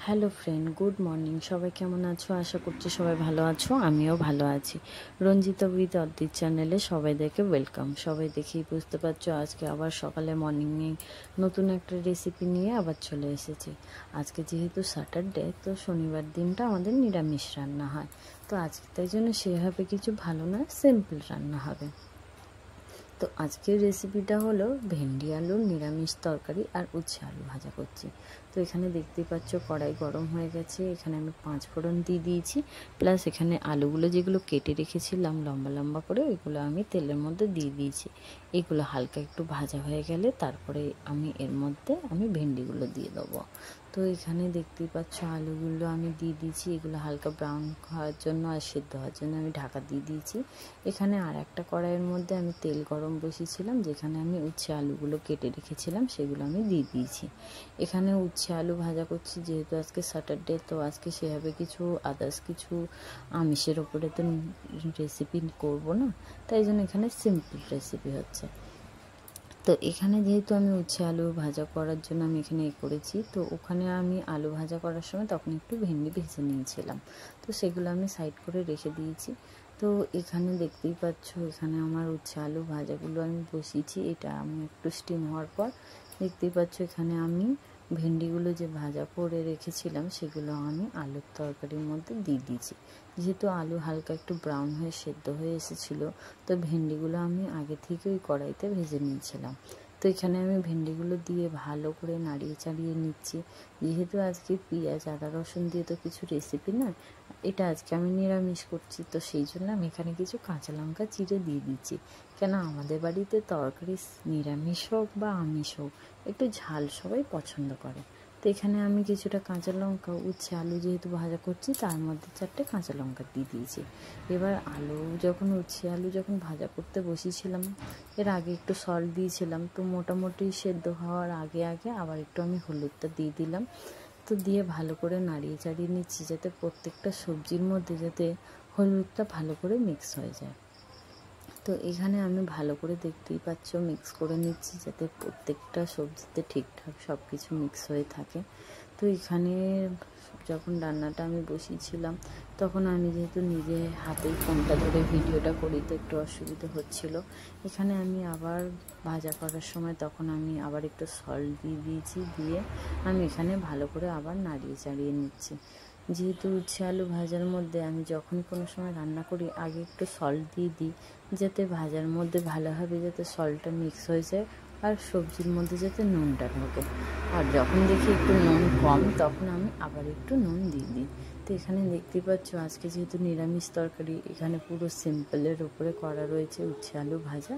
Hello friend, good morning. সবাই কেমন আছো? আশা করছি সবাই ভালো আছো, আমিও ভালো আছি। রঞ্জিতা উইথ অদ্রিত চ্যানেলে সবাইদেরকে ওয়েলকাম। সবাই দেখেই বুঝতে পারছো আজকে আবার সকালে মর্নিংয়ে নতুন একটা রেসিপি নিয়ে আবার চলে এসেছি। আজকে যেহেতু স্যাটারডে, তো শনিবার দিনটা আমাদের নিরামিষ রান্না হয়। তো আজকে তাই জন্য সেভাবে কিছু ভালো না, সিম্পল রান্না হবে। তো আজকের রেসিপিটা হলো ভেন্ডি আলুর নিরামিষ তরকারি আর উচ্ছে আলু ভাজা করছি। তো এখানে দেখতেই পাচ্ছ কড়াই গরম হয়ে গেছে। এখানে আমি 5 ফোড়ন দিয়ে দিয়েছি, প্লাস এখানে আলুগুলো যেগুলো কেটে রেখেছিলাম লম্বা লম্বা করে, ওইগুলো আমি তেলের মধ্যে দিয়ে দিয়েছি। এগুলো হালকা একটু ভাজা হয়ে গেলে তারপরে এর মধ্যে ভেন্ডিগুলো দিয়ে দেবো। তো এখানে দেখতেই পাচ্ছ আলুগুলো আমি দিয়ে দিয়েছি। এগুলো হালকা ব্রাউন হওয়ার জন্য আর সেদ্ধ হওয়ার জন্য আমি ঢাকা দিয়ে দিয়েছি। এখানে আর একটা কড়াইয়ের মধ্যে আমি তেল গরম বসিয়েছিলাম, যেখানে আমি উচ্ছে আলুগুলো কেটে রেখেছিলাম সেগুলো আমি দিয়ে দিয়েছি। এখানে উচ্ছে আলু ভাজা করছি, যেহেতু আজকে স্যাটারডে, তো আজকে সেভাবে কিছু আদার্স কিছু আমিষের ওপরে তো রেসিপি করব না, তাই জন্য এখানে সিম্পল রেসিপি হচ্ছে। তো এখানে যেহেতু আমি উচ্ছে আলু ভাজা করার জন্য আমি এখানে করেছি, তো ওখানে আমি আলু ভাজা করার সময় তখন একটু ভেন্ডি ভেজে নিয়েছিলাম, তো সেগুলো আমি সাইড করে রেখে দিয়েছি। তো এখানে দেখতেই পাচ্ছ এখানে আমার উচ্ছে আলু ভাজাগুলো আমি বসিয়েছি। এটা আমি একটু স্টিম হওয়ার পর দেখতেই পাচ্ছ এখানে আমি ভেন্ডিগুলো যে ভাজা করে রেখেছিলাম সেগুলো আমি আলুর তরকারির মধ্যে দিয়ে দিয়েছি। যেহেতু আলু হালকা একটু ব্রাউন হয়ে সেদ্ধ হয়ে এসেছিলো, তো ভেন্ডিগুলো আমি আগে থেকে ওই কড়াইতে ভেজে নিয়েছিলাম। তো এখানে আমি ভেন্ডিগুলো দিয়ে ভালো করে নাড়িয়ে চাড়িয়ে নিচ্ছি। যেহেতু আজকে পেঁয়াজ আদা রসুন দিয়ে তো কিছু রেসিপি না, এটা আজকে আমি নিরামিষ করছি, তো সেই জন্য আমি এখানে কিছু কাঁচা লঙ্কা চিড়ে দিয়ে দিচ্ছি। কেন আমাদের বাড়িতে তরকারি নিরামিষ হোক বা আমিষ হোক, একটু ঝাল সবাই পছন্দ করে। তো এখানে আমি কিছুটা কাঁচা লঙ্কা, উচ্ছে আলু যেহেতু ভাজা করছি তার মধ্যে 4টে কাঁচা লঙ্কা দিয়ে দিয়েছি। এবার উচ্ছে আলু যখন ভাজা করতে বসিয়েছিলাম, এর আগে একটু সল্ট দিয়েছিলাম, তো মোটামুটি সেদ্ধ হওয়ার আগে আগে আবার একটু আমি হলুদটা দিয়ে দিলাম। তো দিয়ে ভালো করে নাড়িয়ে চাড়িয়ে নিচ্ছি, যাতে প্রত্যেকটা সবজির মধ্যে যাতে হলুদটা ভালো করে মিক্স হয়ে যায়। তো এখানে আমি ভালো করে দেখতেই পাচ্ছ মিক্স করে নিচ্ছি, যাতে প্রত্যেকটা সবজিতে ঠিকঠাক সব কিছু মিক্স হয়ে থাকে। তো এখানে যখন রান্নাটা আমি বসিয়েছিলাম, তখন আমি যেহেতু নিজে হাতেই ফোনটা ধরে ভিডিওটা করি, তো একটু অসুবিধা হচ্ছিল। এখানে আমি আবার ভাজা করার সময় তখন আমি আবার একটু সল্ট দিয়ে দিয়েছি, দিয়ে আমি এখানে ভালো করে আবার নাড়িয়ে চাড়িয়ে নিচ্ছি। যেহেতু উচ্ছে আলু ভাজার মধ্যে আমি যখনই কোনো সময় রান্না করি আগে একটু সল্ট দিয়ে দিই, যাতে ভাজার মধ্যে ভালোভাবে যাতে সল্টটা মিক্স হয়ে যায় আর সবজির মধ্যে যাতে নুনটা ঢোকে। আর যখন দেখি একটু নুন কম, তখন আমি আবার একটু নুন দিয়ে দিই। তো এখানে দেখতেই পাচ্ছ আজকে যেহেতু নিরামিষ তরকারি, এখানে পুরো সিম্পলের উপরে করা রয়েছে উচ্ছে আলু ভাজা।